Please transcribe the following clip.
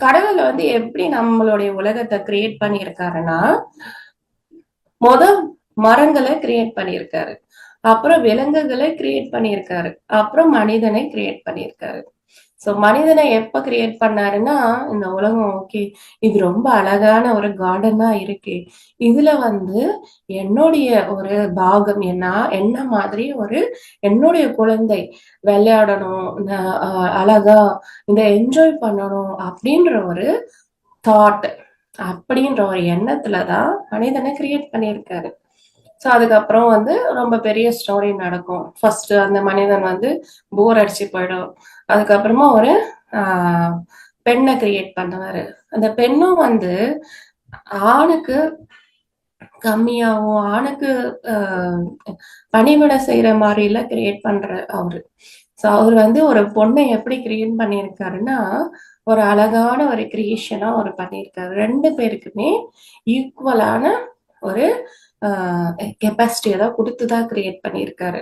கடவுள் வந்து எப்படி நம்மளுடைய உலகத்தை கிரியேட் பண்ணியிருக்காருன்னா, மொத மரங்களை கிரியேட் பண்ணியிருக்காரு. அப்புறம் விலங்குகளை கிரியேட் பண்ணியிருக்காரு. அப்புறம் மனிதனை கிரியேட் பண்ணியிருக்காரு. சோ மனிதனை எப்ப கிரியேட் பண்ணாருன்னா, இந்த உலகம் ஓகே. இது ரொம்ப அழகான ஒரு கார்டனா இருக்கு. இதுல வந்து என்னுடைய ஒரு பாகம் என்ன மாதிரி என்னுடைய குழந்தை விளையாடணும், அழகா இத என்ஜாய் பண்ணணும் அப்படின்ற ஒரு தாட், அப்படின்ற ஒரு எண்ணத்துல தான் மனிதனை கிரியேட் பண்ணியிருக்காரு. சோ அதுக்கப்புறம் வந்து ரொம்ப பெரிய ஸ்டோரி நடக்கும். ஃபர்ஸ்ட் அந்த மனிதன் வந்து போர் அடிச்சு போயிடும். அதுக்கப்புறமா ஒரு ஆஹ் பெண்ணை கிரியேட் பண்ணுவாரு. அந்த பெண்ணும் வந்து ஆணுக்கு கம்மியாவும் ஆணுக்கு ஆஹ் பணிவிடை செய்யற மாதிரி எல்லாம் கிரியேட் பண்ற அவரு. சோ அவர் வந்து ஒரு பொண்ணை எப்படி கிரியேட் பண்ணியிருக்காருன்னா, ஒரு அழகான ஒரு கிரியேஷனா அவர் பண்ணியிருக்காரு. ரெண்டு பேருக்குமே ஈக்குவலான ஒரு கெப்பாசிட்டியை தான் கொடுத்துதான் கிரியேட் பண்ணியிருக்காரு.